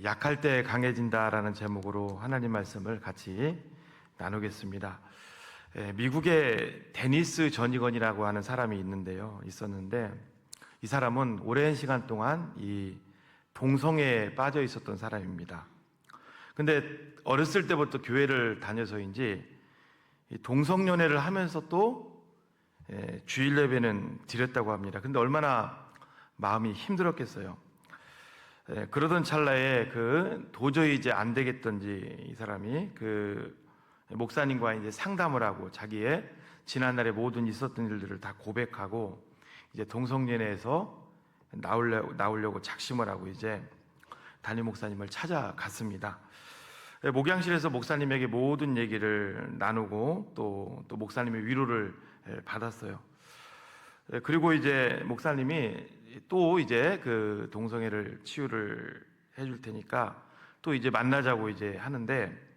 약할 때 강해진다라는 제목으로 하나님 말씀을 같이 나누겠습니다. 미국의 데니스 전이건이라고 하는 사람이 있었는데 이 사람은 오랜 시간 동안 이 동성애에 빠져 있었던 사람입니다. 근데 어렸을 때부터 교회를 다녀서인지 이 동성연애를 하면서 또 주일 예배는 드렸다고 합니다. 근데 얼마나 마음이 힘들었겠어요. 그러던 찰나에 도저히 이제 안 되겠던지 이 사람이 목사님과 이제 상담을 하고 자기의 지난날의 모든 있었던 일들을 다 고백하고 이제 동성연애에서 나오려고 작심을 하고 이제 담임 목사님을 찾아갔습니다. 목양실에서 목사님에게 모든 얘기를 나누고 또 목사님의 위로를 받았어요. 그리고 이제 목사님이 또 이제 동성애를 치유를 해줄 테니까 또 이제 만나자고 이제 하는데,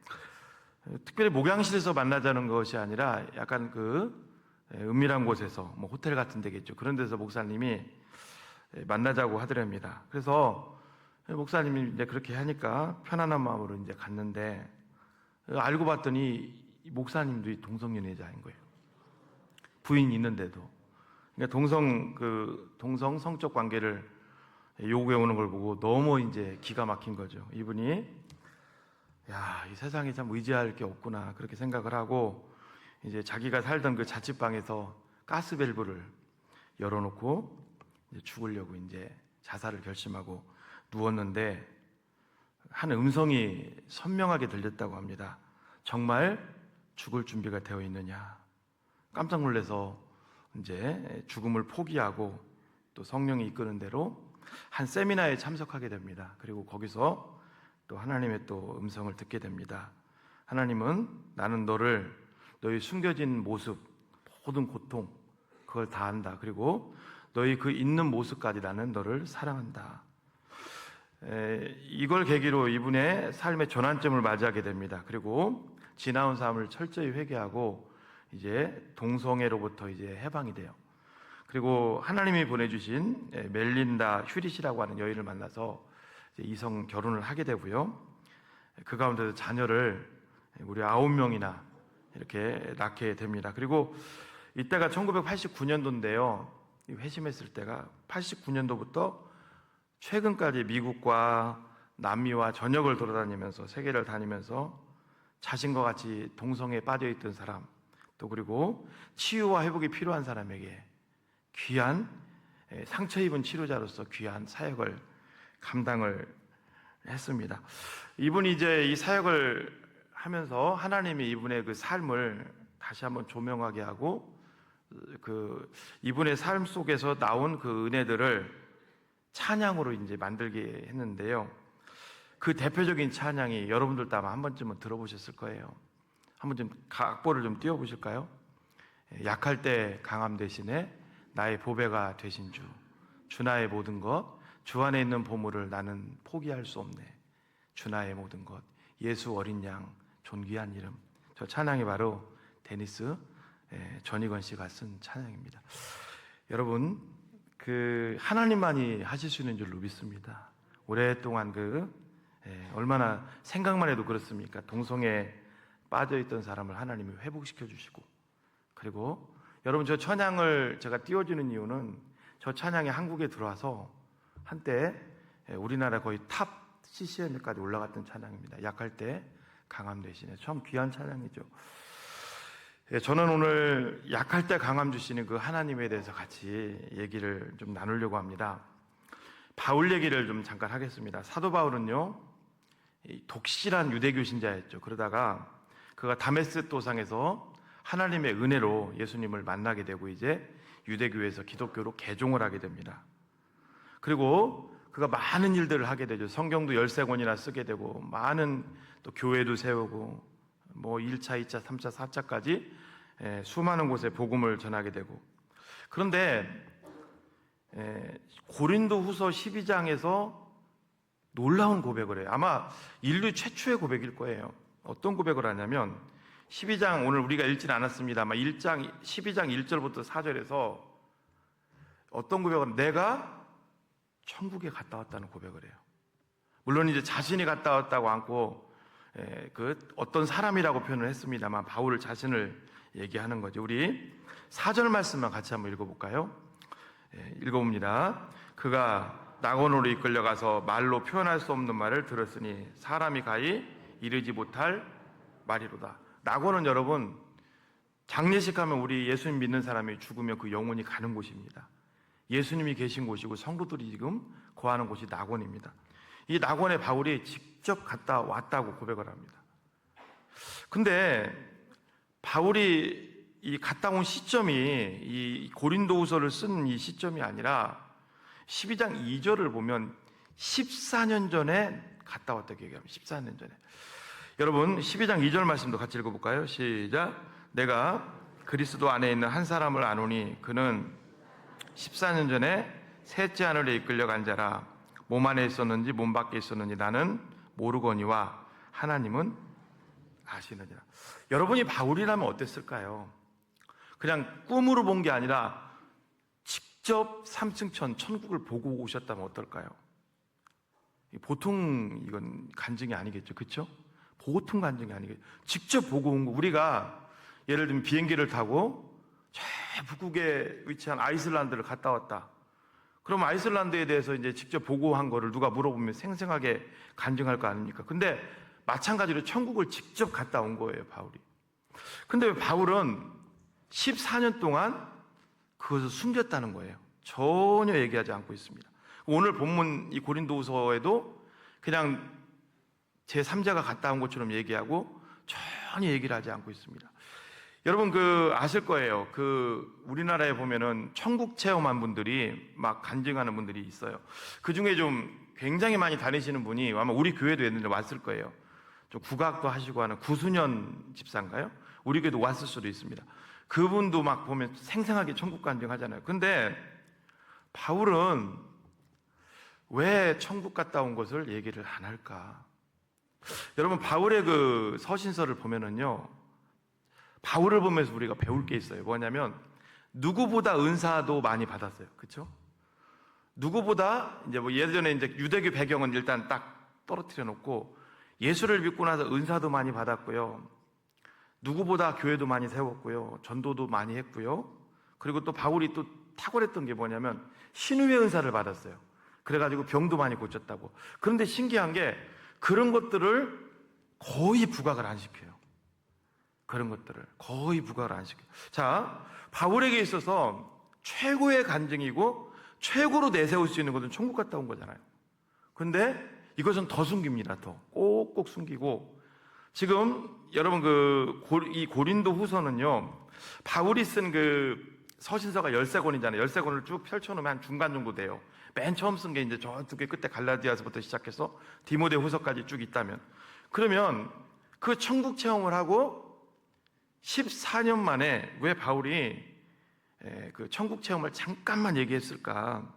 특별히 목양실에서 만나자는 것이 아니라 약간 은밀한 곳에서 뭐 호텔 같은 데겠죠. 그런 데서 목사님이 만나자고 하더랍니다. 그래서 목사님이 이제 그렇게 하니까 편안한 마음으로 이제 갔는데, 알고 봤더니 목사님도 동성연애자인 거예요. 부인이 있는데도. 그러니까 동성 성적 관계를 요구해 오는 걸 보고 너무 이제 기가 막힌 거죠. 이분이 이 세상에 참 의지할 게 없구나 그렇게 생각을 하고 이제 자기가 살던 그 자취방에서 가스밸브를 열어놓고 이제 죽으려고 이제 자살을 결심하고 누웠는데 한 음성이 선명하게 들렸다고 합니다. 정말 죽을 준비가 되어 있느냐. 깜짝 놀라서 이제 죽음을 포기하고 또 성령이 이끄는 대로 한 세미나에 참석하게 됩니다. 그리고 거기서 또 하나님의 또 음성을 듣게 됩니다. 하나님은 나는 너의 숨겨진 모습, 모든 고통 그걸 다 안다. 그리고 너희 있는 모습까지 나는 너를 사랑한다. 이걸 계기로 이분의 삶의 전환점을 맞이하게 됩니다. 그리고 지나온 삶을 철저히 회개하고 이제 동성애로부터 이제 해방이 돼요. 그리고 하나님이 보내주신 멜린다 휴릿이라고 하는 여인을 만나서 이제 이성 결혼을 하게 되고요. 그 가운데서 자녀를 무려 9명이나 이렇게 낳게 됩니다. 그리고 이때가 1989년도인데요. 회심했을 때가 89년도부터 최근까지 미국과 남미와 전역을 돌아다니면서 세계를 다니면서 자신과 같이 동성애에 빠져있던 사람, 또 그리고 치유와 회복이 필요한 사람에게 귀한 상처 입은 치료자로서 귀한 사역을 감당을 했습니다. 이분이 이제 이 사역을 하면서 하나님이 이분의 그 삶을 다시 한번 조명하게 하고 이분의 삶 속에서 나온 그 은혜들을 찬양으로 이제 만들게 했는데요. 그 대표적인 찬양이 여러분들도 아마 한 번쯤은 들어보셨을 거예요. 한번 좀 각보를 좀 띄워보실까요? 약할 때 강함 대신에 나의 보배가 되신 주 나의 모든 것, 주 안에 있는 보물을 나는 포기할 수 없네. 주 나의 모든 것, 예수 어린 양, 존귀한 이름. 저 찬양이 바로 데니스 전이건 씨가 쓴 찬양입니다. 여러분, 하나님만이 하실 수 있는 줄로 믿습니다. 오랫동안 얼마나 생각만 해도 그렇습니까? 동성애에 빠져있던 사람을 하나님이 회복시켜 주시고, 그리고 여러분 저 찬양을 제가 띄워주는 이유는 저 찬양이 한국에 들어와서 한때 우리나라 거의 탑 CCN까지 올라갔던 찬양입니다. 약할 때 강함 대신에 참 귀한 찬양이죠. 저는 오늘 약할 때 강함 주시는 그 하나님에 대해서 같이 얘기를 좀 나누려고 합니다. 바울 얘기를 좀 잠깐 하겠습니다. 사도 바울은요, 독실한 유대교 신자였죠. 그러다가 그가 다메스토상에서 하나님의 은혜로 예수님을 만나게 되고 이제 유대교에서 기독교로 개종을 하게 됩니다. 그리고 그가 많은 일들을 하게 되죠. 성경도 13권이나 쓰게 되고 많은 또 교회도 세우고 뭐 1차, 2차, 3차, 4차까지 수많은 곳에 복음을 전하게 되고, 그런데 고린도후서 12장에서 놀라운 고백을 해요. 아마 인류 최초의 고백일 거예요. 어떤 고백을 하냐면 12장, 오늘 우리가 읽지는 않았습니다만 12장 1절부터 4절에서 어떤 고백을 하면 내가 천국에 갔다 왔다는 고백을 해요. 물론 이제 자신이 갔다 왔다고 않고 그 어떤 사람이라고 표현을 했습니다만 바울 자신을 얘기하는 거죠. 우리 4절 말씀만 같이 한번 읽어볼까요? 읽어봅니다. 그가 낙원으로 이끌려가서 말로 표현할 수 없는 말을 들었으니 사람이 가히 이르지 못할 말이로다. 낙원은 여러분, 장례식 하면 우리 예수님 믿는 사람이 죽으면 그 영혼이 가는 곳입니다. 예수님이 계신 곳이고 성도들이 지금 거하는 곳이 낙원입니다. 이 낙원에 바울이 직접 갔다 왔다고 고백을 합니다. 근데 바울이 이 갔다 온 시점이 이 고린도후서를 쓴 이 시점이 아니라 12장 2절을 보면 14년 전에 갔다 왔다고 얘기합니다. 14년 전에. 여러분 12장 2절 말씀도 같이 읽어볼까요? 시작. 내가 그리스도 안에 있는 한 사람을 아노니 그는 14년 전에 셋째 하늘에 이끌려간 자라. 몸 안에 있었는지 몸 밖에 있었는지 나는 모르거니와 하나님은 아시느니라. 여러분이 바울이라면 어땠을까요? 그냥 꿈으로 본 게 아니라 직접 3층천 천국을 보고 오셨다면 어떨까요? 보통 이건 간증이 아니겠죠, 그렇죠? 보통 간증이 아니겠죠. 직접 보고 온 거. 우리가 예를 들면 비행기를 타고 저 북극에 위치한 아이슬란드를 갔다 왔다. 그럼 아이슬란드에 대해서 이제 직접 보고한 거를 누가 물어보면 생생하게 간증할 거 아닙니까? 근데 마찬가지로 천국을 직접 갔다 온 거예요, 바울이. 근데 왜 바울은 14년 동안 그것을 숨겼다는 거예요. 전혀 얘기하지 않고 있습니다. 오늘 본문 이 고린도후서에도 그냥 제3자가 갔다 온 것처럼 얘기하고 전혀 얘기를 하지 않고 있습니다. 여러분 아실 거예요. 우리나라에 보면은 천국 체험한 분들이 막 간증하는 분들이 있어요. 그 중에 좀 굉장히 많이 다니시는 분이 아마 우리 교회도 했는데 왔을 거예요. 좀 국악도 하시고 하는 구순현 집사인가요? 우리 교회도 왔을 수도 있습니다. 그분도 막 보면 생생하게 천국 간증하잖아요. 근데 바울은 왜 천국 갔다 온 것을 얘기를 안 할까? 여러분 바울의 그 서신서를 보면은요, 바울을 보면서 우리가 배울 게 있어요. 뭐냐면 누구보다 은사도 많이 받았어요. 그렇죠? 누구보다 이제 뭐 예전에 이제 유대교 배경은 일단 딱 떨어뜨려 놓고 예수를 믿고 나서 은사도 많이 받았고요. 누구보다 교회도 많이 세웠고요. 전도도 많이 했고요. 그리고 또 바울이 또 탁월했던 게 뭐냐면 신유의 은사를 받았어요. 그래가지고 병도 많이 고쳤다고. 그런데 신기한 게 그런 것들을 거의 부각을 안 시켜요. 그런 것들을 거의 부각을 안 시켜요. 자, 바울에게 있어서 최고의 간증이고 최고로 내세울 수 있는 것은 천국 갔다 온 거잖아요. 근데 이것은 더 숨깁니다. 더 꼭꼭 숨기고, 지금 여러분 이 고린도 후서는요, 바울이 쓴 서신서가 13권이잖아요. 13권을 쭉 펼쳐놓으면 한 중간 정도 돼요. 맨 처음 쓴 게 이제 저쪽에 끝에 갈라디아서부터 시작해서 디모데 후서까지 쭉 있다면, 그러면 그 천국 체험을 하고 14년 만에 왜 바울이 그 천국 체험을 잠깐만 얘기했을까?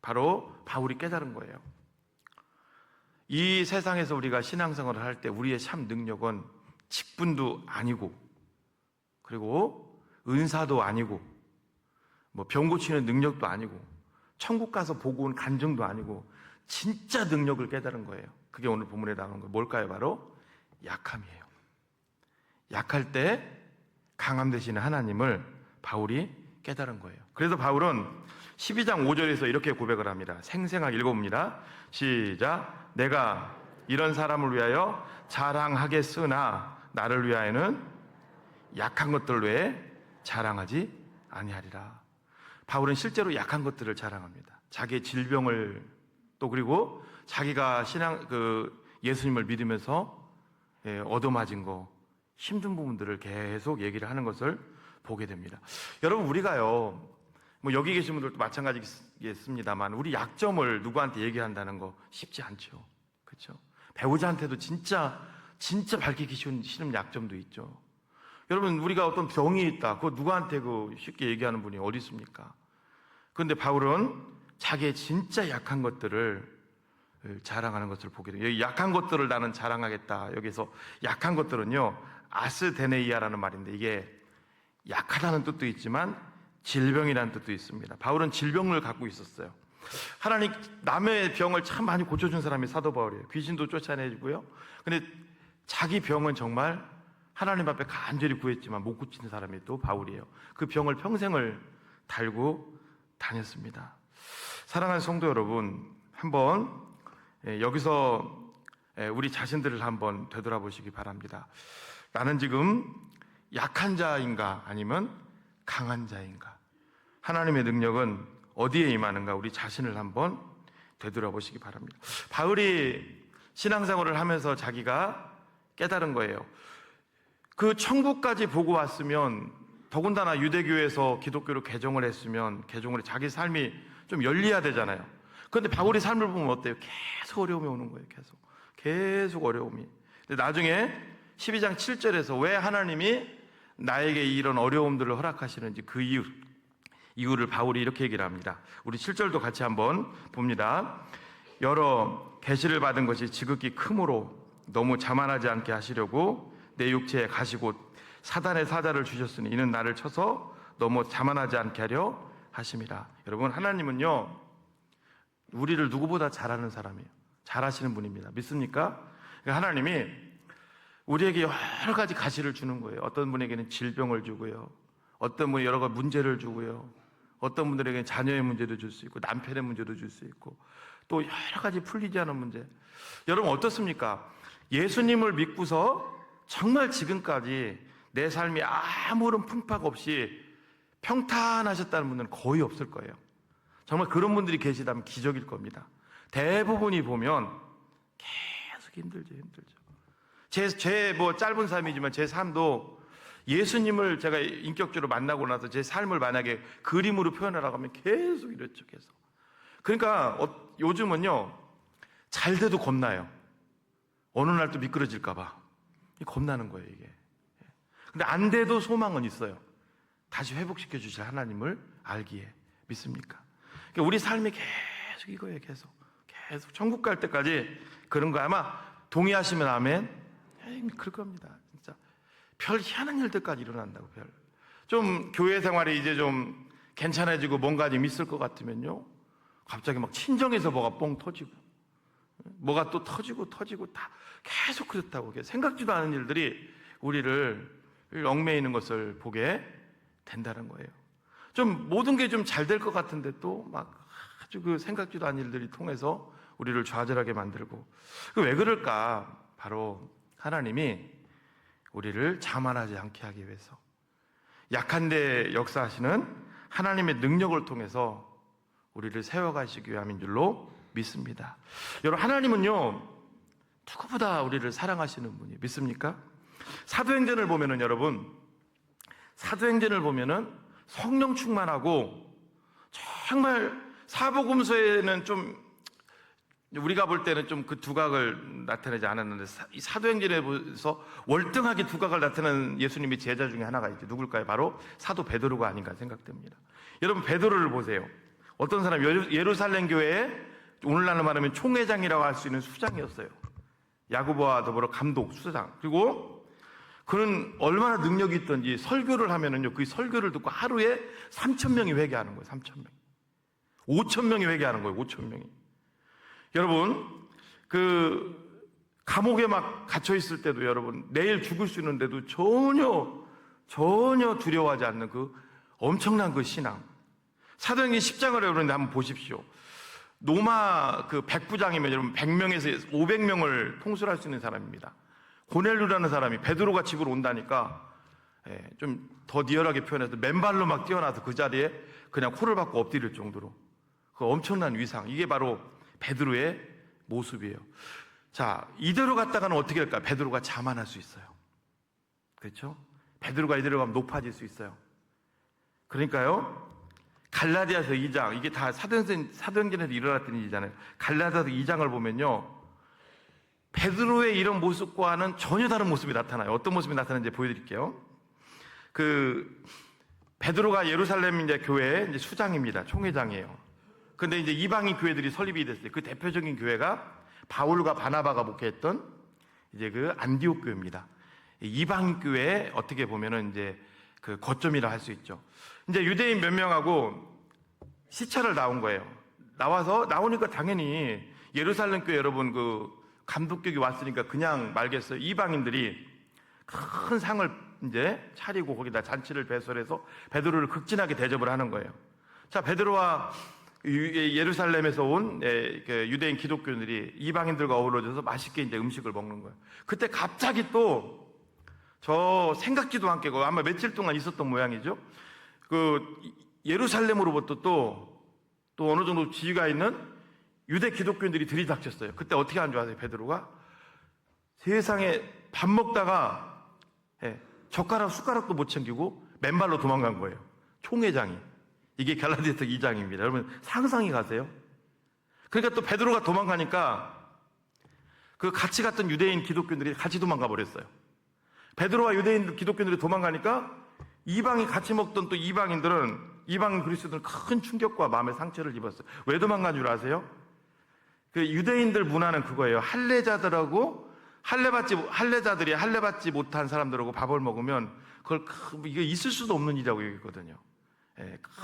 바로 바울이 깨달은 거예요. 이 세상에서 우리가 신앙생활을 할 때 우리의 참 능력은 직분도 아니고, 그리고 은사도 아니고, 뭐 병 고치는 능력도 아니고, 천국 가서 보고 온 간증도 아니고, 진짜 능력을 깨달은 거예요. 그게 오늘 본문에 나오는 거예요. 뭘까요? 바로 약함이에요. 약할 때 강함 되시는 하나님을 바울이 깨달은 거예요. 그래서 바울은 12장 5절에서 이렇게 고백을 합니다. 생생하게 읽어봅니다. 시작. 내가 이런 사람을 위하여 자랑하겠으나 나를 위하여는 약한 것들 외에 자랑하지 아니하리라. 바울은 실제로 약한 것들을 자랑합니다. 자기의 질병을, 또 그리고 자기가 예수님을 믿으면서 얻어맞은 거, 힘든 부분들을 계속 얘기를 하는 것을 보게 됩니다. 여러분, 우리가요, 뭐 여기 계신 분들도 마찬가지겠습니다만 우리 약점을 누구한테 얘기한다는 거 쉽지 않죠. 그렇죠? 배우자한테도 진짜 밝히기 싫은 약점도 있죠. 여러분, 우리가 어떤 병이 있다, 그거 누구한테 쉽게 얘기하는 분이 어디 있습니까? 그런데 바울은 자기의 진짜 약한 것들을 자랑하는 것을 보게 돼요. 여기 약한 것들을 나는 자랑하겠다. 여기서 약한 것들은요, 아스데네이아라는 말인데 이게 약하다는 뜻도 있지만 질병이라는 뜻도 있습니다. 바울은 질병을 갖고 있었어요. 하나님 남의 병을 참 많이 고쳐준 사람이 사도 바울이에요. 귀신도 쫓아내주고요. 근데 자기 병은 정말 하나님 앞에 간절히 구했지만 못 고치는 사람이 또 바울이에요. 그 병을 평생을 달고 다녔습니다. 사랑하는 성도 여러분, 한번 여기서 우리 자신들을 한번 되돌아보시기 바랍니다. 나는 지금 약한 자인가 아니면 강한 자인가? 하나님의 능력은 어디에 임하는가? 우리 자신을 한번 되돌아보시기 바랍니다. 바울이 신앙생활을 하면서 자기가 깨달은 거예요. 그 천국까지 보고 왔으면, 더군다나 유대교에서 기독교로 개종을 했으면 개종을 자기 삶이 좀 열려야 되잖아요. 그런데 바울의 삶을 보면 어때요? 계속 어려움이 오는 거예요. 계속 어려움이. 근데 나중에 12장 7절에서 왜 하나님이 나에게 이런 어려움들을 허락하시는지 그 이유를 바울이 이렇게 얘기를 합니다. 우리 7절도 같이 한번 봅니다. 여러 계시를 받은 것이 지극히 크므로 너무 자만하지 않게 하시려고 내 육체에 가시고 사단의 사자를 주셨으니 이는 나를 쳐서 너무 자만하지 않게 하려 하심이라. 여러분, 하나님은요 우리를 누구보다 잘하는 사람이에요. 잘하시는 분입니다. 믿습니까? 하나님이 우리에게 여러 가지 가시를 주는 거예요. 어떤 분에게는 질병을 주고요, 어떤 분이 여러 가지 문제를 주고요, 어떤 분들에게는 자녀의 문제도 줄 수 있고 남편의 문제도 줄 수 있고 또 여러 가지 풀리지 않은 문제. 여러분 어떻습니까? 예수님을 믿고서 정말 지금까지 내 삶이 아무런 풍파 없이 평탄하셨다는 분들은 거의 없을 거예요. 정말 그런 분들이 계시다면 기적일 겁니다. 대부분이 보면 계속 힘들죠. 제 짧은 삶이지만 제 삶도 예수님을 제가 인격적으로 만나고 나서 제 삶을 만약에 그림으로 표현하라고 하면 계속 이렇죠. 계속. 그러니까 요즘은요 잘 돼도 겁나요. 어느 날 또 미끄러질까 봐 겁나는 거예요 이게. 근데 안 돼도 소망은 있어요. 다시 회복시켜 주실 하나님을 알기에. 믿습니까? 그러니까 우리 삶이 계속 이거예요. 계속 천국 갈 때까지 그런 거. 아마 동의하시면 아멘. 그럴 겁니다. 진짜 별 희한한 일들까지 일어난다고. 좀 교회 생활이 이제 좀 괜찮아지고 뭔가 좀 있을 것 같으면요 갑자기 막 친정에서 뭐가 뻥 터지고 뭐가 또 터지고 다 계속 그렇다고. 생각지도 않은 일들이 우리를 얽매이는 것을 보게 된다는 거예요. 좀 모든 게 좀 잘 될 것 같은데 또 막 아주 그 생각지도 않은 일들이 통해서 우리를 좌절하게 만들고. 왜 그럴까? 바로 하나님이 우리를 자만하지 않게 하기 위해서, 약한데 역사하시는 하나님의 능력을 통해서 우리를 세워가시기 위함인 줄로 믿습니다. 여러분, 하나님은요 누구보다 우리를 사랑하시는 분이. 믿습니까? 사도행전을 보면은 여러분, 사도행전을 보면은 성령 충만하고 정말 사복음서에는 좀 우리가 볼 때는 좀 그 두각을 나타내지 않았는데 이 사도행전에 보면서 월등하게 두각을 나타내는 예수님의 제자 중에 하나가 있죠. 누굴까요? 바로 사도 베드로가 아닌가 생각됩니다. 여러분, 베드로를 보세요. 어떤 사람, 예루살렘 교회에 오늘날로 말하면 총회장이라고 할 수 있는 수장이었어요. 야고보와 더불어 감독, 수장. 그리고 그는 얼마나 능력이 있던지 설교를 하면은요, 그 설교를 듣고 하루에 3,000명이 회개하는 거예요. 3,000명. 5,000명이 회개하는 거예요. 5,000명이. 여러분, 그 감옥에 막 갇혀 있을 때도 여러분, 내일 죽을 수 있는데도 전혀 두려워하지 않는 그 엄청난 그 신앙. 사도행전 10장을 여러분 한번 보십시오. 로마 그 백부장이면 여러분 100명에서 500명을 통솔할 수 있는 사람입니다. 고넬료라는 사람이 베드로가 집으로 온다니까 좀 더 리얼하게 표현해서 맨발로 막 뛰어나서 그 자리에 그냥 코를 박고 엎드릴 정도로 그 엄청난 위상. 이게 바로 베드로의 모습이에요. 자, 이대로 갔다가는 어떻게 할까요? 베드로가 자만할 수 있어요. 그렇죠? 베드로가 이대로 가면 높아질 수 있어요. 그러니까요, 갈라디아서 2장, 이게 다 사도행전에서 일어났던 일이잖아요. 갈라디아서 2장을 보면요, 베드로의 이런 모습과는 전혀 다른 모습이 나타나요. 어떤 모습이 나타나는지 보여드릴게요. 베드로가 예루살렘 이제 교회 이제 수장입니다. 총회장이에요. 근데 이제 이방인 교회들이 설립이 됐어요. 그 대표적인 교회가 바울과 바나바가 목회했던 이제 그 안디옥 교회입니다. 이방인 교회에 어떻게 보면은 이제 그 거점이라 할 수 있죠. 이제 유대인 몇 명하고 시차를 나온 거예요. 나오니까 당연히 예루살렘 교회 여러분 그 감독격이 왔으니까 그냥 말겠어요. 이방인들이 큰 상을 이제 차리고 거기다 잔치를 배설해서 베드로를 극진하게 대접을 하는 거예요. 자, 베드로와 예루살렘에서 온 유대인 기독교인들이 이방인들과 어우러져서 맛있게 이제 음식을 먹는 거예요. 그때 갑자기 또 저 생각지도 않게 아마 며칠 동안 있었던 모양이죠. 그 예루살렘으로부터 또 어느 정도 지위가 있는 유대 기독교인들이 들이닥쳤어요. 그때 어떻게 한 줄 아세요? 베드로가 세상에 밥 먹다가 젓가락 숟가락도 못 챙기고 맨발로 도망간 거예요. 총회장이. 이게 갈라디아서 2장입니다. 여러분 상상이 가세요? 그러니까 또 베드로가 도망가니까 그 같이 갔던 유대인 기독교인들이 같이 도망가 버렸어요. 베드로와 유대인 기독교인들이 도망가니까 이방이 같이 먹던 또 이방인 그리스도들은 큰 충격과 마음의 상처를 입었어요. 왜 도망간 줄 아세요? 그 유대인들 문화는 그거예요. 할례자들이 할례 받지 못한 사람들하고 밥을 먹으면 이거 있을 수도 없는 일이라고 여기거든요.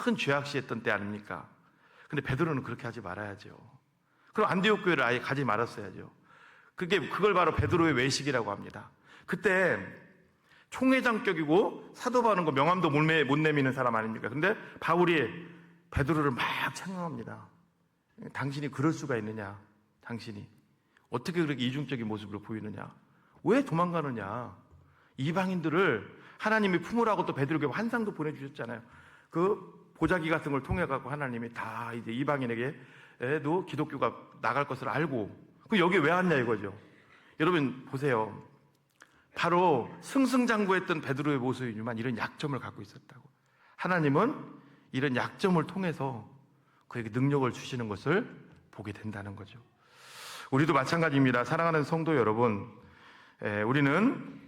큰 죄악시했던 때 아닙니까? 근데 베드로는 그렇게 하지 말아야죠. 그럼 안디옥 교회를 아예 가지 말았어야죠. 그걸 바로 베드로의 외식이라고 합니다. 그때 총회장격이고 사도 바는 거 명함도 못 내미는 사람 아닙니까? 근데 바울이 베드로를 막 책망합니다. 당신이 그럴 수가 있느냐? 당신이 어떻게 그렇게 이중적인 모습으로 보이느냐? 왜 도망가느냐? 이방인들을 하나님이 품으라고 또 베드로에게 환상도 보내주셨잖아요. 그 보자기 같은 걸 통해 갖고 하나님이 다 이제 이방인에게도 기독교가 나갈 것을 알고 그 여기 왜 왔냐 이거죠. 여러분 보세요. 바로 승승장구했던 베드로의 모습이지만 이런 약점을 갖고 있었다고. 하나님은 이런 약점을 통해서 그에게 능력을 주시는 것을 보게 된다는 거죠. 우리도 마찬가지입니다. 사랑하는 성도 여러분, 우리는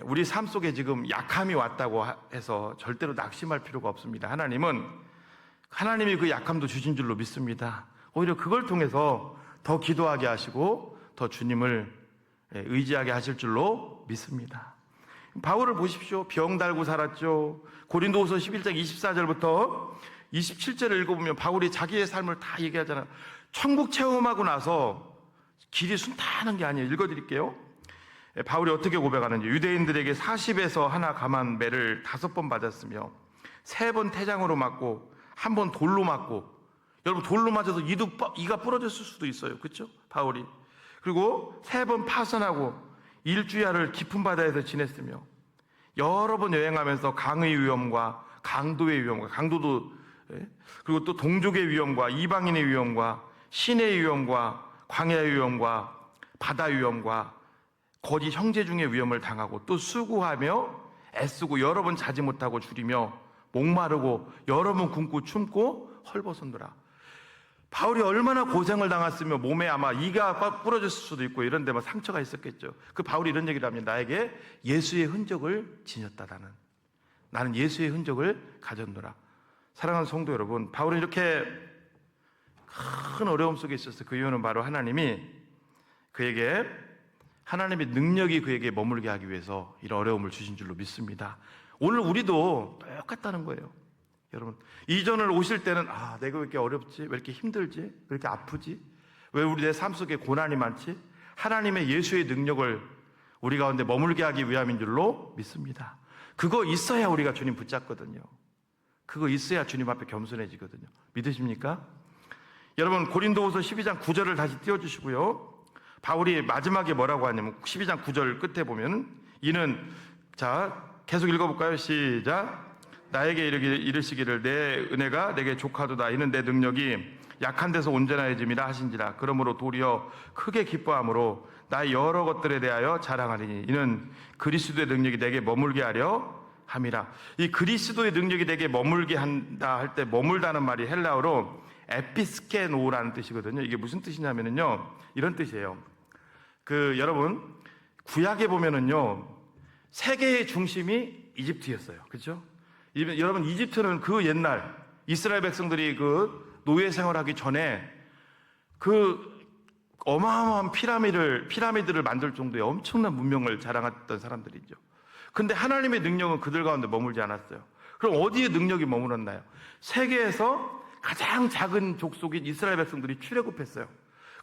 우리 삶 속에 지금 약함이 왔다고 해서 절대로 낙심할 필요가 없습니다. 하나님이 그 약함도 주신 줄로 믿습니다. 오히려 그걸 통해서 더 기도하게 하시고 더 주님을 의지하게 하실 줄로 믿습니다. 바울을 보십시오. 병 달고 살았죠. 고린도후서 11장 24절부터 27절을 읽어보면 바울이 자기의 삶을 다 얘기하잖아요. 천국 체험하고 나서 길이 순탄한 게 아니에요. 읽어드릴게요. 바울이 어떻게 고백하는지. 유대인들에게 40에서 하나 감한 매를 5번 받았으며 3번 태장으로 맞고 1번 돌로 맞고, 여러분 돌로 맞아서 이가 부러졌을 수도 있어요. 그렇죠? 바울이. 그리고 3번 파선하고 일주야를 깊은 바다에서 지냈으며 여러 번 여행하면서 강의 위험과 강도의 위험과 강도도, 그리고 또 동족의 위험과 이방인의 위험과 신의 위험과 광야의 위험과 바다 위험과 거짓 형제 중의 위험을 당하고 또 수고하며 애쓰고 여러 번 자지 못하고 줄이며 목마르고 여러 번 굶고 춤고 헐벗었노라. 바울이 얼마나 고생을 당했으며 몸에 아마 이가 부러졌을 수도 있고 이런 데 막 상처가 있었겠죠. 그 바울이 이런 얘기를 합니다. 나에게 예수의 흔적을 지녔다. 나는 예수의 흔적을 가졌노라. 사랑하는 성도 여러분, 바울은 이렇게 큰 어려움 속에 있었어요. 그 이유는 바로 하나님의 능력이 그에게 머물게 하기 위해서 이런 어려움을 주신 줄로 믿습니다. 오늘 우리도 똑같다는 거예요. 여러분, 이전을 오실 때는 내가 왜 이렇게 어렵지? 왜 이렇게 힘들지? 왜 이렇게 아프지? 왜 우리 내 삶 속에 고난이 많지? 하나님의 예수의 능력을 우리 가운데 머물게 하기 위함인 줄로 믿습니다. 그거 있어야 우리가 주님 붙잡거든요. 그거 있어야 주님 앞에 겸손해지거든요. 믿으십니까? 여러분, 고린도후서 12장 9절을 다시 띄워주시고요. 바울이 마지막에 뭐라고 하냐면 12장 9절 끝에 보면 계속 읽어볼까요? 시작. 나에게 이르시기를 내 은혜가 내게 족하도다. 이는 내 능력이 약한 데서 온전해짐이라 하신지라. 그러므로 도리어 크게 기뻐함으로 나의 여러 것들에 대하여 자랑하리니 이는 그리스도의 능력이 내게 머물게 하려 함이라. 이 그리스도의 능력이 내게 머물게 한다 할 때 머물다는 말이 헬라어로 에피스케노라는 뜻이거든요. 이게 무슨 뜻이냐면요, 이런 뜻이에요. 여러분 구약에 보면은요 세계의 중심이 이집트였어요. 그렇죠? 여러분 이집트는 그 옛날 이스라엘 백성들이 그 노예 생활하기 전에 그 어마어마한 피라미드를 만들 정도의 엄청난 문명을 자랑했던 사람들이죠. 근데 하나님의 능력은 그들 가운데 머물지 않았어요. 그럼 어디에 능력이 머물렀나요? 세계에서 가장 작은 족속인 이스라엘 백성들이 출애굽했어요.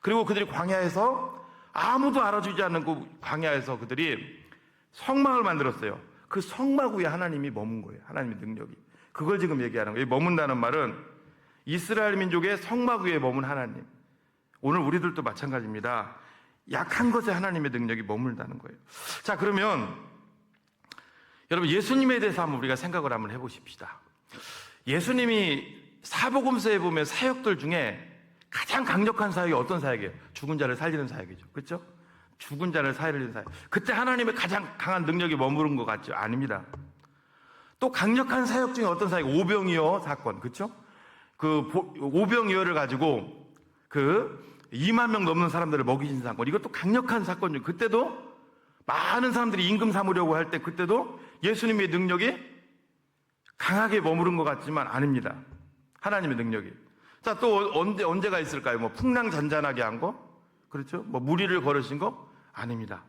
그리고 그들이 광야에서 아무도 알아주지 않는 그 광야에서 그들이 성막을 만들었어요. 그 성막 위에 하나님이 머문 거예요. 하나님의 능력이. 그걸 지금 얘기하는 거예요. 머문다는 말은 이스라엘 민족의 성막 위에 머문 하나님. 오늘 우리들도 마찬가지입니다. 약한 것에 하나님의 능력이 머물다는 거예요. 자, 그러면 여러분 예수님에 대해서 한번 우리가 생각을 한번 해보십시다. 예수님이 사복음서에 보면 사역들 중에 가장 강력한 사역이 어떤 사역이에요? 죽은 자를 살리는 사역이죠. 그렇죠? 죽은 자를 살리는 사역. 그때 하나님의 가장 강한 능력이 머무른 것 같죠? 아닙니다. 또 강력한 사역 중에 어떤 사역? 오병이어 사건. 그렇죠? 그 오병이어를 가지고 그 2만 명 넘는 사람들을 먹이신 사건. 이것도 강력한 사건 중. 그때도 많은 사람들이 임금 삼으려고 할 때 그때도 예수님의 능력이 강하게 머무른 것 같지만 아닙니다. 하나님의 능력이. 자, 또 언제가 있을까요? 뭐 풍랑잔잔하게 한 거? 그렇죠? 뭐 무리를 걸으신 거? 아닙니다.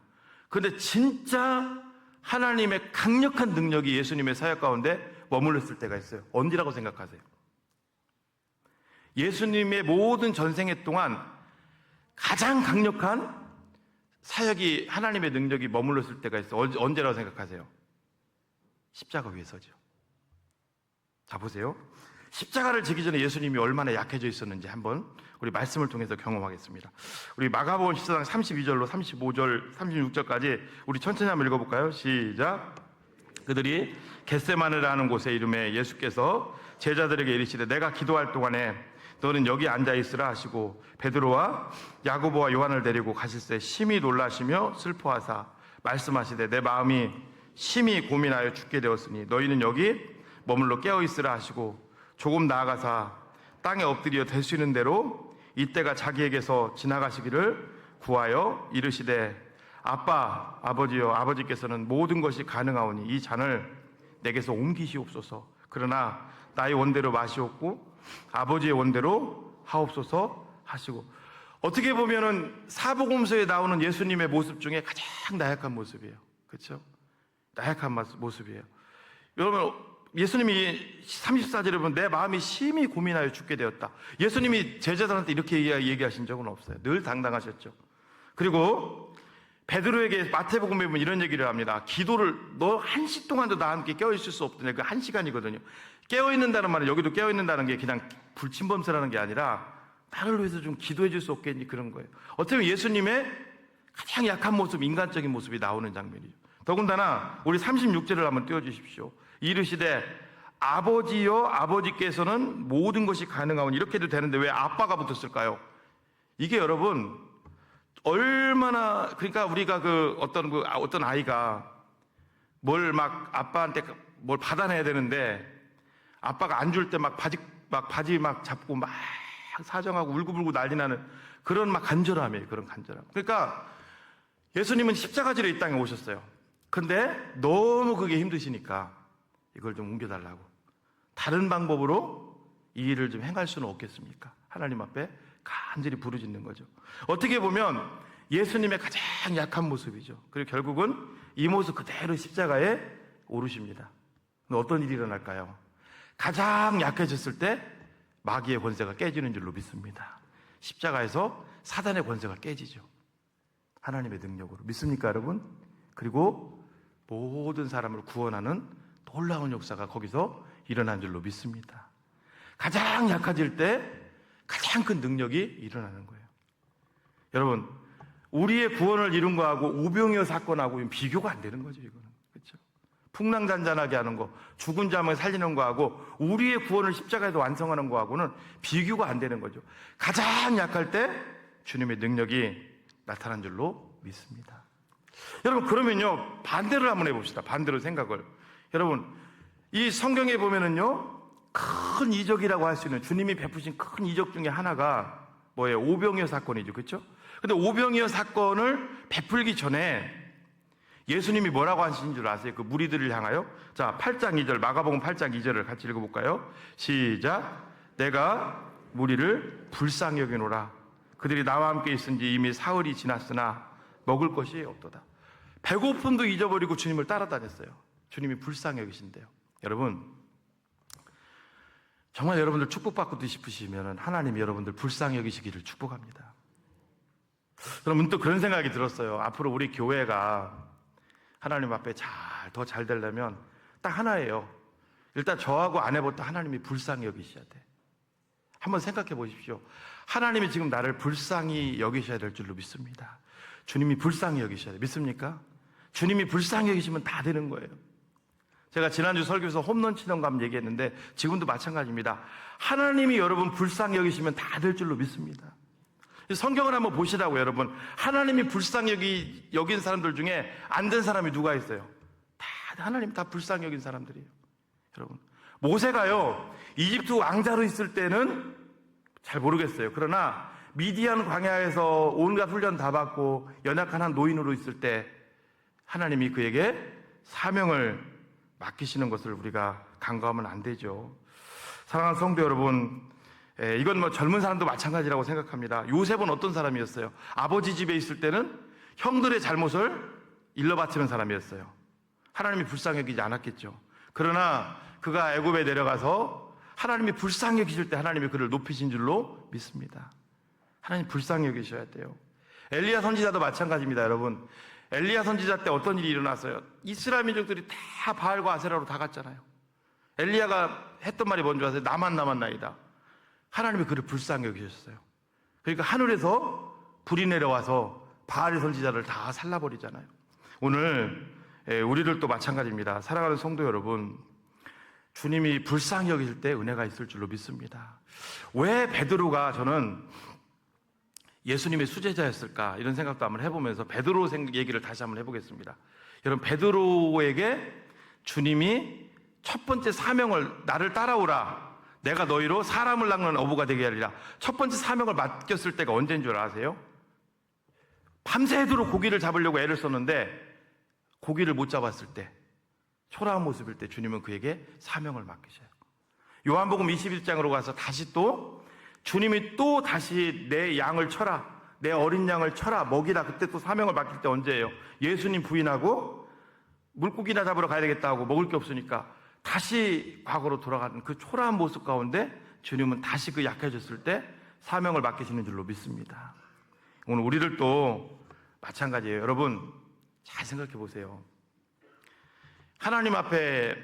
근데 진짜 하나님의 강력한 능력이 예수님의 사역 가운데 머물렀을 때가 있어요. 언제라고 생각하세요? 예수님의 모든 전생애 동안 가장 강력한 사역이 하나님의 능력이 머물렀을 때가 있어요. 언제라고 생각하세요? 십자가 위에서죠. 자, 보세요. 십자가를 지기 전에 예수님이 얼마나 약해져 있었는지 한번 우리 말씀을 통해서 경험하겠습니다. 우리 마가복음 14장 32절로 35절, 36절까지 우리 천천히 한번 읽어볼까요? 시작. 그들이 겟세마네라는 곳에 이름에 예수께서 제자들에게 이르시되 내가 기도할 동안에 너는 여기 앉아 있으라 하시고 베드로와 야고보와 요한을 데리고 가실새 심히 놀라시며 슬퍼하사 말씀하시되 내 마음이 심히 고민하여 죽게 되었으니 너희는 여기 머물러 깨어 있으라 하시고 조금 나아가사 땅에 엎드려 될 수 있는 대로 이때가 자기에게서 지나가시기를 구하여 이르시되 아빠 아버지여 아버지께서는 모든 것이 가능하오니 이 잔을 내게서 옮기시옵소서. 그러나 나의 원대로 마시옵고 아버지의 원대로 하옵소서 하시고. 어떻게 보면은 사복음서에 나오는 예수님의 모습 중에 가장 나약한 모습이에요. 그렇죠? 나약한 모습이에요. 여러분 예수님이 34절에 보면 내 마음이 심히 고민하여 죽게 되었다. 예수님이 제자들한테 이렇게 얘기하신 적은 없어요. 늘 당당하셨죠. 그리고 베드로에게 마태복음에 보면 이런 얘기를 합니다. 기도를 너 1시 동안도 나와 함께 깨어있을 수 없더냐. 그 1시간이거든요. 깨어있는다는 말은 여기도 깨어있는다는 게 그냥 불침범사라는 게 아니라 나를 위해서 좀 기도해 줄 수 없겠니 그런 거예요. 어떻게 보면 예수님의 가장 약한 모습, 인간적인 모습이 나오는 장면이죠. 더군다나 우리 36절을 한번 띄워주십시오. 이르시되 아버지여 아버지께서는 모든 것이 가능하오니 이렇게 해도 되는데 왜 아빠가 붙었을까요? 이게 여러분 얼마나 그러니까 우리가 어떤 아이가 뭘 막 아빠한테 뭘 받아내야 되는데 아빠가 안 줄 때 막 바지 막 잡고 막 사정하고 울고불고 난리 나는 그런 막 간절함이에요. 그런 간절함. 그러니까 예수님은 십자가지로 이 땅에 오셨어요. 근데 너무 그게 힘드시니까 이걸 좀 옮겨달라고 다른 방법으로 이 일을 좀 행할 수는 없겠습니까? 하나님 앞에 간절히 부르짖는 거죠. 어떻게 보면 예수님의 가장 약한 모습이죠. 그리고 결국은 이 모습 그대로 십자가에 오르십니다. 어떤 일이 일어날까요? 가장 약해졌을 때 마귀의 권세가 깨지는 줄로 믿습니다. 십자가에서 사단의 권세가 깨지죠. 하나님의 능력으로. 믿습니까 여러분? 그리고 모든 사람을 구원하는 놀라운 역사가 거기서 일어난 줄로 믿습니다. 가장 약해질 때 가장 큰 능력이 일어나는 거예요. 여러분, 우리의 구원을 이룬 거하고 오병이어 사건하고 비교가 안 되는 거죠, 이거는. 그렇죠? 풍랑잔잔하게 하는 거, 죽은 자만 살리는 거하고 우리의 구원을 십자가에서 완성하는 거하고는 비교가 안 되는 거죠. 가장 약할 때 주님의 능력이 나타난 줄로 믿습니다. 여러분, 그러면요, 반대로 한번 해봅시다. 반대로 생각을. 여러분, 이 성경에 보면은요, 큰 이적이라고 할 수 있는 주님이 베푸신 큰 이적 중에 하나가 뭐예요? 오병이어 사건이죠. 그렇죠? 근데 오병이어 사건을 베풀기 전에 예수님이 뭐라고 하신 줄 아세요? 그 무리들을 향하여. 자, 8장 2절, 마가복음 8장 2절을 같이 읽어볼까요? 시작. 내가 무리를 불쌍히 여기노라. 그들이 나와 함께 있은지 이미 사흘이 지났으나 먹을 것이 없도다. 배고픔도 잊어버리고 주님을 따라다녔어요. 주님이 불쌍히 여기신대요. 여러분, 정말 여러분들 축복받고 싶으시면 하나님이 여러분들 불쌍히 여기시기를 축복합니다. 저는 문득 그런 생각이 들었어요. 앞으로 우리 교회가 하나님 앞에 더 잘 되려면 딱 하나예요. 일단 저하고 아내부터 하나님이 불쌍히 여기셔야 돼. 한번 생각해 보십시오. 하나님이 지금 나를 불쌍히 여기셔야 될 줄로 믿습니다. 주님이 불쌍히 여기셔야 돼. 믿습니까? 주님이 불쌍히 여기시면 다 되는 거예요. 제가 지난주 설교에서 홈런 치는 감 얘기했는데 지금도 마찬가지입니다. 하나님이 여러분 불쌍히 여기시면 다 될 줄로 믿습니다. 성경을 한번 보시라고 여러분. 하나님이 불쌍히 여긴 사람들 중에 안 된 사람이 누가 있어요? 하나님 다 불쌍히 여긴 사람들이에요. 여러분, 모세가요 이집트 왕자로 있을 때는 잘 모르겠어요. 그러나 미디안 광야에서 온갖 훈련 다 받고 연약한 한 노인으로 있을 때 하나님이 그에게 사명을 맡기시는 것을 우리가 간과하면 안 되죠. 사랑하는 성도 여러분, 이건 뭐 젊은 사람도 마찬가지라고 생각합니다. 요셉은 어떤 사람이었어요? 아버지 집에 있을 때는 형들의 잘못을 일러바치는 사람이었어요. 하나님이 불쌍히 여기지 않았겠죠. 그러나 그가 애굽에 내려가서 하나님이 불쌍히 여기실 때 하나님이 그를 높이신 줄로 믿습니다. 하나님 불쌍히 여기셔야 돼요. 엘리야 선지자도 마찬가지입니다. 여러분, 엘리야 선지자 때 어떤 일이 일어났어요? 이스라엘 민족들이 다 바알과 아세라로 다 갔잖아요. 엘리야가 했던 말이 뭔지 아세요? 나만 남았나이다. 하나님이 그를 불쌍히 여기셨어요. 그러니까 하늘에서 불이 내려와서 바알의 선지자를 다 살라버리잖아요. 오늘 우리를 또 마찬가지입니다. 사랑하는 성도 여러분, 주님이 불쌍히 여기실 때 은혜가 있을 줄로 믿습니다. 왜 베드로가 저는 예수님의 수제자였을까 이런 생각도 한번 해보면서 베드로 얘기를 다시 한번 해보겠습니다. 여러분, 베드로에게 주님이 첫 번째 사명을 나를 따라오라, 내가 너희로 사람을 낚는 어부가 되게 하리라, 첫 번째 사명을 맡겼을 때가 언제인 줄 아세요? 밤새도록 고기를 잡으려고 애를 썼는데 고기를 못 잡았을 때, 초라한 모습일 때 주님은 그에게 사명을 맡기셔요. 요한복음 21장으로 가서 다시 또 주님이 또 다시 내 양을 쳐라, 내 어린 양을 쳐라, 먹이라. 그때 또 사명을 맡길 때 언제예요? 예수님 부인하고 물고기나 잡으러 가야 되겠다 하고 먹을 게 없으니까 다시 과거로 돌아가는 그 초라한 모습 가운데 주님은 다시 그 약해졌을 때 사명을 맡기시는 줄로 믿습니다. 오늘 우리를 또 마찬가지예요. 여러분, 잘 생각해 보세요. 하나님 앞에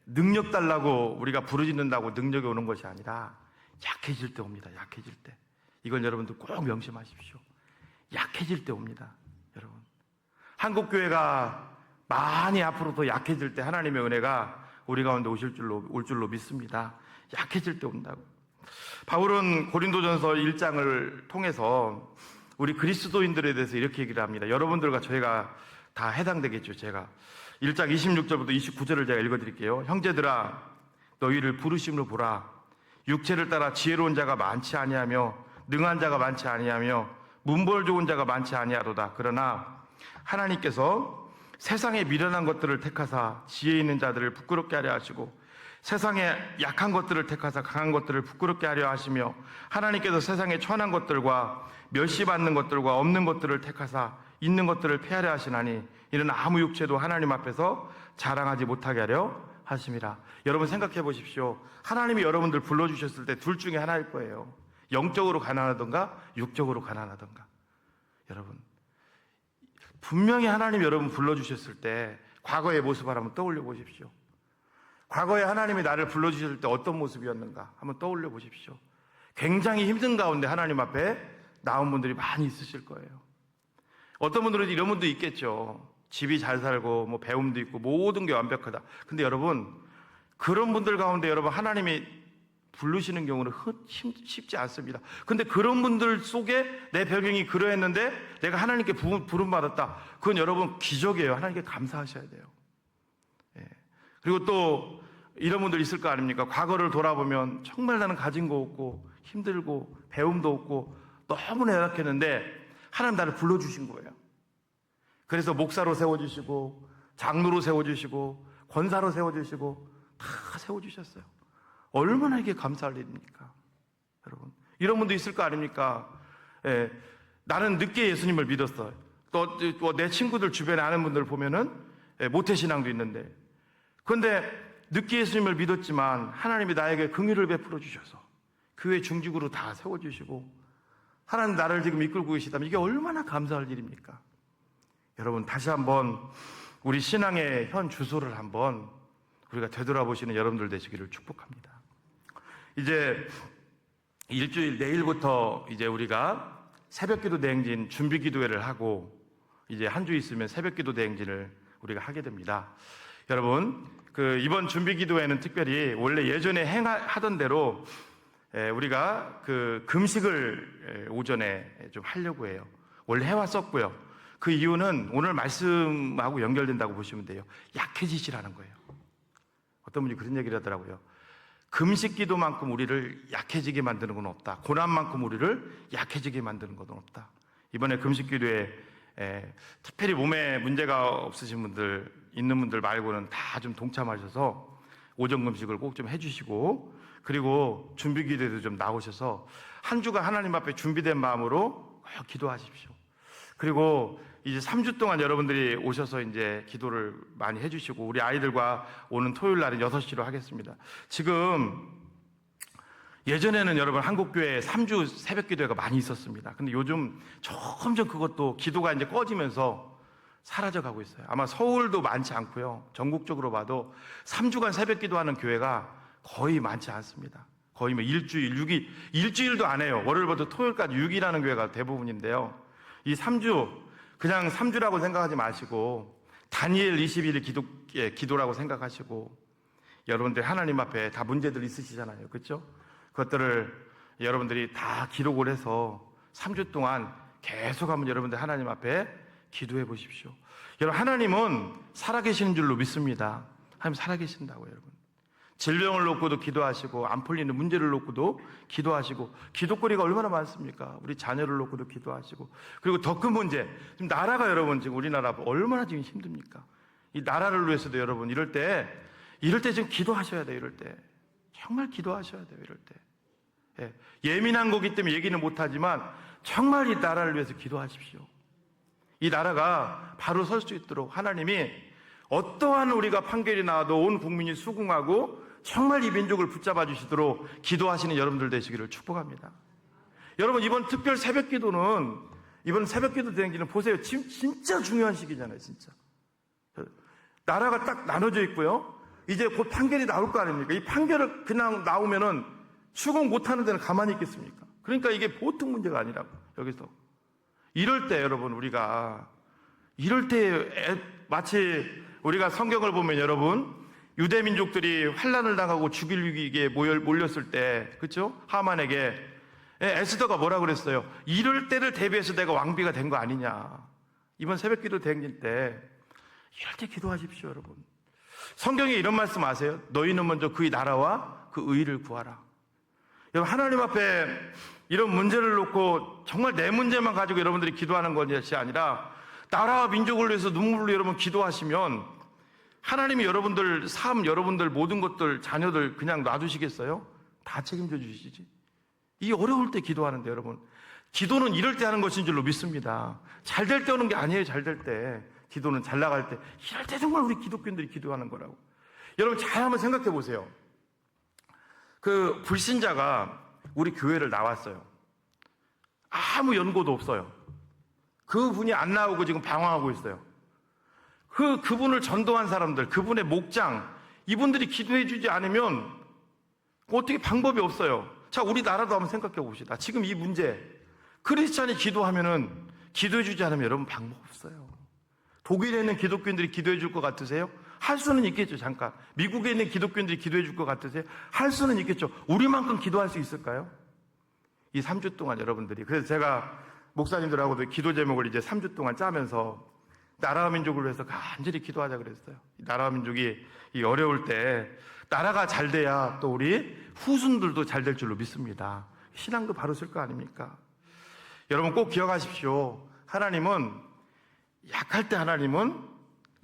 능력 달라고 우리가 부르짖는다고 능력이 오는 것이 아니라 약해질 때 옵니다. 약해질 때. 이건 여러분들 꼭 명심하십시오. 약해질 때 옵니다. 여러분, 한국교회가 많이 앞으로 더 약해질 때 하나님의 은혜가 우리 가운데 올 줄로 믿습니다. 약해질 때 온다고. 바울은 고린도전서 1장을 통해서 우리 그리스도인들에 대해서 이렇게 얘기를 합니다. 여러분들과 저희가 다 해당되겠죠. 제가 1장 26절부터 29절을 제가 읽어드릴게요. 형제들아, 너희를 부르심으로 보라. 육체를 따라 지혜로운 자가 많지 아니하며 능한 자가 많지 아니하며 문벌 좋은 자가 많지 아니하도다. 그러나 하나님께서 세상에 미련한 것들을 택하사 지혜 있는 자들을 부끄럽게 하려 하시고 세상에 약한 것들을 택하사 강한 것들을 부끄럽게 하려 하시며 하나님께서 세상에 천한 것들과 멸시받는 것들과 없는 것들을 택하사 있는 것들을 폐하려 하시나니 이는 아무 육체도 하나님 앞에서 자랑하지 못하게 하려 하심이라. 여러분 생각해 보십시오. 하나님이 여러분들 불러주셨을 때 둘 중에 하나일 거예요. 영적으로 가난하던가 육적으로 가난하던가. 여러분, 분명히 하나님이 여러분 불러주셨을 때 과거의 모습을 한번 떠올려 보십시오. 과거에 하나님이 나를 불러주셨을 때 어떤 모습이었는가 한번 떠올려 보십시오. 굉장히 힘든 가운데 하나님 앞에 나온 분들이 많이 있으실 거예요. 어떤 분들은 이런 분도 있겠죠. 집이 잘 살고 뭐 배움도 있고 모든 게 완벽하다. 근데 여러분, 그런 분들 가운데 여러분 하나님이 부르시는 경우는 쉽지 않습니다. 근데 그런 분들 속에 내 배경이 그러했는데 내가 하나님께 부름받았다. 그건 여러분 기적이에요. 하나님께 감사하셔야 돼요. 예. 그리고 또 이런 분들 있을 거 아닙니까? 과거를 돌아보면 정말 나는 가진 거 없고 힘들고 배움도 없고 너무나 열악했는데 하나님 나를 불러주신 거예요. 그래서 목사로 세워주시고 장로로 세워주시고 권사로 세워주시고 다 세워주셨어요. 얼마나 이게 감사할 일입니까? 여러분, 이런 분도 있을 거 아닙니까? 예, 나는 늦게 예수님을 믿었어요. 또 내 친구들 주변에 아는 분들 보면은 모태신앙도 있는데, 그런데 늦게 예수님을 믿었지만 하나님이 나에게 긍휼을 베풀어 주셔서 교회 중직으로 다 세워주시고 하나님 나를 지금 이끌고 계시다면 이게 얼마나 감사할 일입니까? 여러분, 다시 한번 우리 신앙의 현 주소를 한번 우리가 되돌아보시는 여러분들 되시기를 축복합니다. 이제 일주일 내일부터 이제 우리가 새벽기도 대행진 준비기도회를 하고 이제 한 주 있으면 새벽기도 대행진을 우리가 하게 됩니다. 여러분, 이번 준비기도회는 특별히 원래 예전에 하던 대로 우리가 금식을 오전에 좀 하려고 해요. 원래 해왔었고요. 그 이유는 오늘 말씀하고 연결된다고 보시면 돼요. 약해지시라는 거예요. 어떤 분이 그런 얘기를 하더라고요. 금식 기도만큼 우리를 약해지게 만드는 건 없다. 고난만큼 우리를 약해지게 만드는 것은 없다. 이번에 금식 기도에 특별히 몸에 문제가 없으신 분들, 있는 분들 말고는 다 좀 동참하셔서 오전 금식을 꼭 좀 해주시고, 그리고 준비 기도에도 좀 나오셔서 한 주간 하나님 앞에 준비된 마음으로 기도하십시오. 그리고 이제 3주 동안 여러분들이 오셔서 이제 기도를 많이 해주시고, 우리 아이들과 오는 토요일 날은 6시로 하겠습니다. 지금 예전에는 여러분 한국교회에 3주 새벽 기도회가 많이 있었습니다. 근데 요즘 점점 그것도 기도가 이제 꺼지면서 사라져가고 있어요. 아마 서울도 많지 않고요. 전국적으로 봐도 3주간 새벽 기도하는 교회가 거의 많지 않습니다. 거의 뭐 일주일, 6일, 일주일도 안 해요. 월요일부터 토요일까지 6일하는 교회가 대부분인데요. 이 3주, 그냥 3주라고 생각하지 마시고 다니엘 21일 기도라고 생각하시고, 여러분들 하나님 앞에 다 문제들 있으시잖아요. 그렇죠? 그것들을 여러분들이 다 기록을 해서 3주 동안 계속 한번 여러분들 하나님 앞에 기도해 보십시오. 여러분, 하나님은 살아계시는 줄로 믿습니다. 하나님 살아계신다고요, 여러분. 질병을 놓고도 기도하시고, 안 풀리는 문제를 놓고도 기도하시고, 기도거리가 얼마나 많습니까? 우리 자녀를 놓고도 기도하시고, 그리고 더 큰 문제, 지금 나라가 여러분, 지금 우리나라 얼마나 지금 힘듭니까? 이 나라를 위해서도 여러분, 이럴 때 지금 기도하셔야 돼요, 이럴 때. 정말 기도하셔야 돼요, 이럴 때. 예민한 거기 때문에 얘기는 못하지만, 정말 이 나라를 위해서 기도하십시오. 이 나라가 바로 설 수 있도록 하나님이 어떠한 우리가 판결이 나와도 온 국민이 수긍하고 정말 이 민족을 붙잡아 주시도록 기도하시는 여러분들 되시기를 축복합니다. 여러분, 이번 특별 새벽기도는, 이번 새벽기도 대행진은 보세요. 진짜 중요한 시기잖아요, 진짜. 나라가 딱 나눠져 있고요. 이제 곧 판결이 나올 거 아닙니까? 이 판결을 그냥 나오면은 수긍 못하는 데는 가만히 있겠습니까? 그러니까 이게 보통 문제가 아니라고, 여기서. 이럴 때 여러분, 우리가 이럴 때 마치 우리가 성경을 보면 여러분, 유대 민족들이 환난을 당하고 죽이게 몰렸을 때, 그렇죠? 하만에게 에스더가 뭐라 그랬어요? 이럴 때를 대비해서 내가 왕비가 된 거 아니냐. 이번 새벽기도 대행진 때 이럴 때 기도하십시오, 여러분. 성경에 이런 말씀 아세요? 너희는 먼저 그의 나라와 그 의를 구하라. 여러분, 하나님 앞에 이런 문제를 놓고 정말 내 문제만 가지고 여러분들이 기도하는 것이 아니라 나라와 민족을 위해서 눈물로 여러분 기도하시면 하나님이 여러분들 삶, 여러분들 모든 것들, 자녀들 그냥 놔두시겠어요? 다 책임져 주시지. 이 어려울 때 기도하는데 여러분, 기도는 이럴 때 하는 것인 줄로 믿습니다. 잘 될 때 오는 게 아니에요. 잘 될 때. 기도는 잘 나갈 때. 이럴 때 정말 우리 기독교인들이 기도하는 거라고. 여러분, 잘 한번 생각해 보세요. 그 불신자가 우리 교회를 나왔어요. 아무 연고도 없어요. 그분이 안 나오고 지금 방황하고 있어요. 그분을 전도한 사람들, 그분의 목장, 이분들이 기도해 주지 않으면 어떻게 방법이 없어요. 자, 우리나라도 한번 생각해 봅시다. 지금 이 문제, 크리스찬이 기도하면은 기도해 주지 않으면 여러분 방법 없어요. 독일에 있는 기독교인들이 기도해 줄 것 같으세요? 할 수는 있겠죠, 잠깐. 미국에 있는 기독교인들이 기도해 줄 것 같으세요? 할 수는 있겠죠. 우리만큼 기도할 수 있을까요? 이 3주 동안 여러분들이. 그래서 제가 목사님들하고도 기도 제목을 이제 3주 동안 짜면서 나라와 민족을 위해서 간절히 기도하자 그랬어요. 나라와 민족이 이 어려울 때 나라가 잘 돼야 또 우리 후손들도 잘 될 줄로 믿습니다. 신앙도 바로 쓸 거 아닙니까? 여러분 꼭 기억하십시오. 하나님은 약할 때 하나님은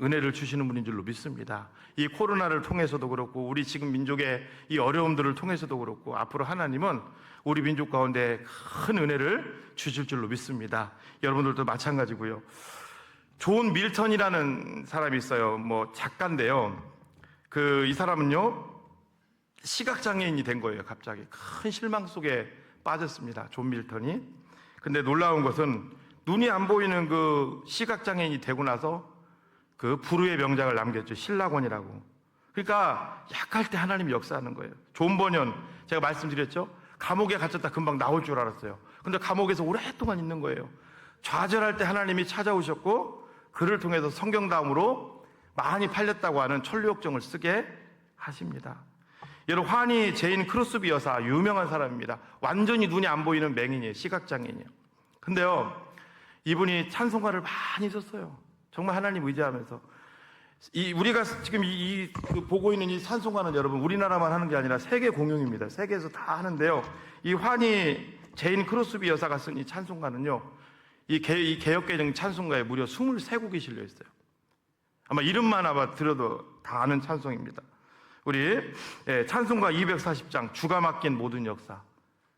은혜를 주시는 분인 줄로 믿습니다. 이 코로나를 통해서도 그렇고 우리 지금 민족의 이 어려움들을 통해서도 그렇고 앞으로 하나님은 우리 민족 가운데 큰 은혜를 주실 줄로 믿습니다. 여러분들도 마찬가지고요. 존 밀턴이라는 사람이 있어요. 뭐 작가인데요. 이 사람은요, 시각장애인이 된 거예요. 갑자기 큰 실망 속에 빠졌습니다. 존 밀턴이. 근데 놀라운 것은 눈이 안 보이는 그 시각장애인이 되고 나서 그 불후의 명작을 남겼죠. 신라권이라고. 그러니까 약할 때 하나님이 역사하는 거예요. 존 버년, 제가 말씀드렸죠. 감옥에 갇혔다 금방 나올 줄 알았어요. 근데 감옥에서 오랫동안 있는 거예요. 좌절할 때 하나님이 찾아오셨고 그를 통해서 성경다음으로 많이 팔렸다고 하는 천류역정을 쓰게 하십니다. 여러분, 환희 제인 크로스비 여사, 유명한 사람입니다. 완전히 눈이 안 보이는 맹인이에요. 시각장애인이에요. 근데요, 이분이 찬송가를 많이 썼어요. 정말 하나님 의지하면서. 우리가 지금 보고 있는 이 찬송가는 여러분, 우리나라만 하는 게 아니라 세계 공용입니다. 세계에서 다 하는데요. 이 환희 제인 크로스비 여사가 쓴 이 찬송가는요, 이 개혁개정 찬송가에 무려 23곡이 실려 있어요. 아마 이름만 아마 들어도 다 아는 찬송입니다. 우리 찬송가 240장 주가 맡긴 모든 역사,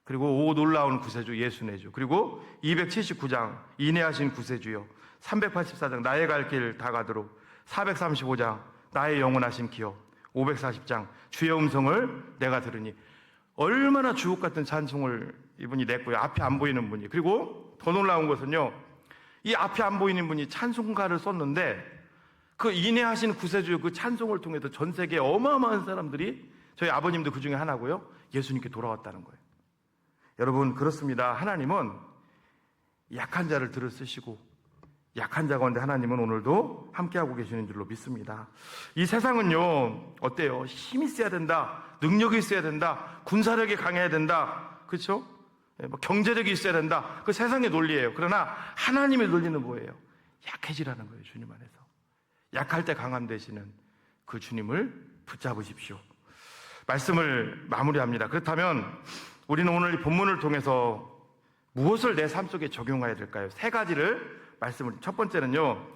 그리고 오 놀라운 구세주 예수 내주, 그리고 279장 인내하신 구세주여, 384장 나의 갈 길 다 가도록, 435장 나의 영원하신 기업, 540장 주의 음성을 내가 들으니. 얼마나 주옥 같은 찬송을 이분이 냈고요. 앞에 안 보이는 분이. 그리고 더 놀라운 것은요, 이 앞에 안 보이는 분이 찬송가를 썼는데 그 인내하신 구세주의 그 찬송을 통해서 전 세계 어마어마한 사람들이, 저희 아버님도 그 중에 하나고요, 예수님께 돌아왔다는 거예요. 여러분, 그렇습니다. 하나님은 약한 자를 들어 쓰시고 약한 자 가운데 하나님은 오늘도 함께하고 계시는 줄로 믿습니다. 이 세상은요, 어때요? 힘이 있어야 된다, 능력이 있어야 된다, 군사력이 강해야 된다, 그렇죠? 경제력이 있어야 된다. 그 세상의 논리예요. 그러나 하나님의 논리는 뭐예요? 약해지라는 거예요. 주님 안에서 약할 때 강함 되시는 그 주님을 붙잡으십시오. 말씀을 마무리합니다. 그렇다면 우리는 오늘 이 본문을 통해서 무엇을 내 삶 속에 적용해야 될까요? 세 가지를 말씀을. 첫 번째는요,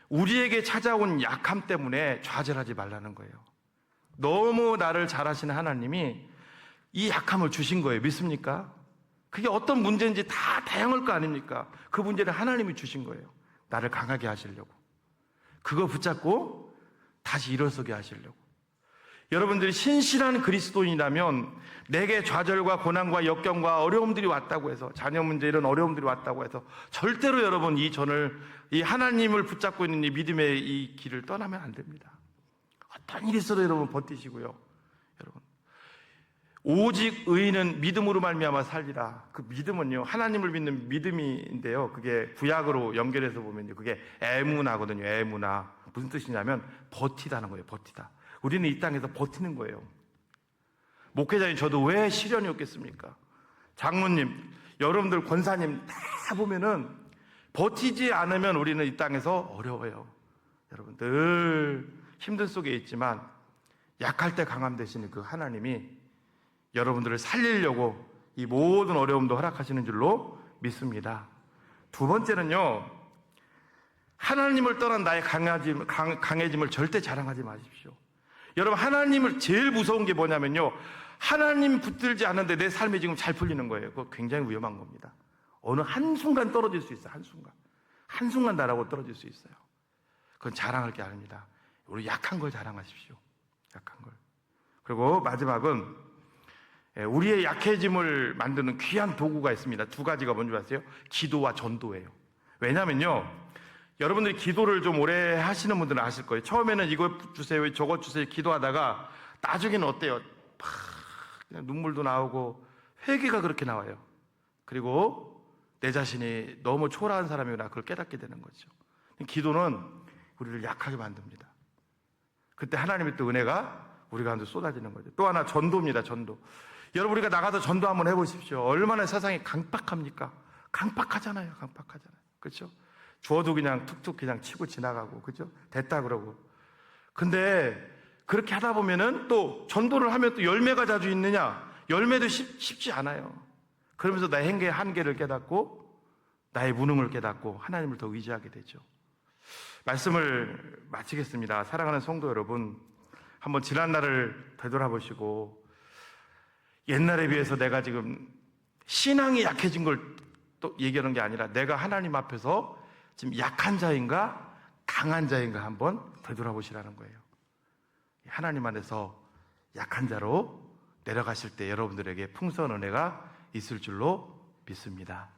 우리에게 찾아온 약함 때문에 좌절하지 말라는 거예요. 너무 나를 잘하시는 하나님이 이 약함을 주신 거예요. 믿습니까? 그게 어떤 문제인지 다 다양할 거 아닙니까? 그 문제를 하나님이 주신 거예요. 나를 강하게 하시려고. 그거 붙잡고 다시 일어서게 하시려고. 여러분들이 신실한 그리스도인이라면 내게 좌절과 고난과 역경과 어려움들이 왔다고 해서, 자녀 문제 이런 어려움들이 왔다고 해서 절대로 여러분 이 하나님을 붙잡고 있는 이 믿음의 이 길을 떠나면 안 됩니다. 어떤 일이 있어도 여러분 버티시고요. 여러분, 오직 의인은 믿음으로 말미암아 살리라. 그 믿음은요, 하나님을 믿는 믿음인데요, 그게 구약으로 연결해서 보면요, 그게 에무나거든요. 에무나. 무슨 뜻이냐면 버티다는 거예요. 버티다. 우리는 이 땅에서 버티는 거예요. 목회자인 저도 왜 시련이 없겠습니까? 장로님, 여러분들 권사님 다 보면은 버티지 않으면 우리는 이 땅에서 어려워요. 여러분, 늘 힘든 속에 있지만 약할 때 강함 되시는 그 하나님이 여러분들을 살리려고 이 모든 어려움도 허락하시는 줄로 믿습니다. 두 번째는요, 하나님을 떠난 나의 강해짐을 절대 자랑하지 마십시오. 여러분, 하나님을 제일 무서운 게 뭐냐면요, 하나님 붙들지 않는데 내 삶이 지금 잘 풀리는 거예요. 그거 굉장히 위험한 겁니다. 어느 한순간 떨어질 수 있어요. 한순간 나라고 떨어질 수 있어요. 그건 자랑할 게 아닙니다. 우리 약한 걸 자랑하십시오. 약한 걸. 그리고 마지막은 우리의 약해짐을 만드는 귀한 도구가 있습니다. 두 가지가 뭔지 아세요? 기도와 전도예요. 왜냐면요, 여러분들이 기도를 좀 오래 하시는 분들은 아실 거예요. 처음에는 이것 주세요, 저것 주세요 기도하다가 나중에는 어때요? 그냥 눈물도 나오고 회개가 그렇게 나와요. 그리고 내 자신이 너무 초라한 사람이구나, 그걸 깨닫게 되는 거죠. 기도는 우리를 약하게 만듭니다. 그때 하나님의 또 은혜가 우리 가운데 쏟아지는 거죠. 또 하나, 전도입니다. 전도. 여러분, 우리가 나가서 전도 한번 해보십시오. 얼마나 세상이 강팍합니까? 강팍하잖아요. 그렇죠? 주어도 그냥 툭툭 그냥 치고 지나가고, 그죠? 됐다 그러고. 근데 그렇게 하다 보면은 또 전도를 하면 또 열매가 자주 있느냐? 열매도 쉽지 않아요. 그러면서 나의 행계의 한계를 깨닫고 나의 무능을 깨닫고 하나님을 더 의지하게 되죠. 말씀을 마치겠습니다. 사랑하는 성도 여러분, 한번 지난 날을 되돌아보시고 옛날에 비해서 내가 지금 신앙이 약해진 걸 또 얘기하는 게 아니라 내가 하나님 앞에서 지금 약한 자인가 강한 자인가 한번 되돌아보시라는 거예요. 하나님 안에서 약한 자로 내려가실 때 여러분들에게 풍성한 은혜가 있을 줄로 믿습니다.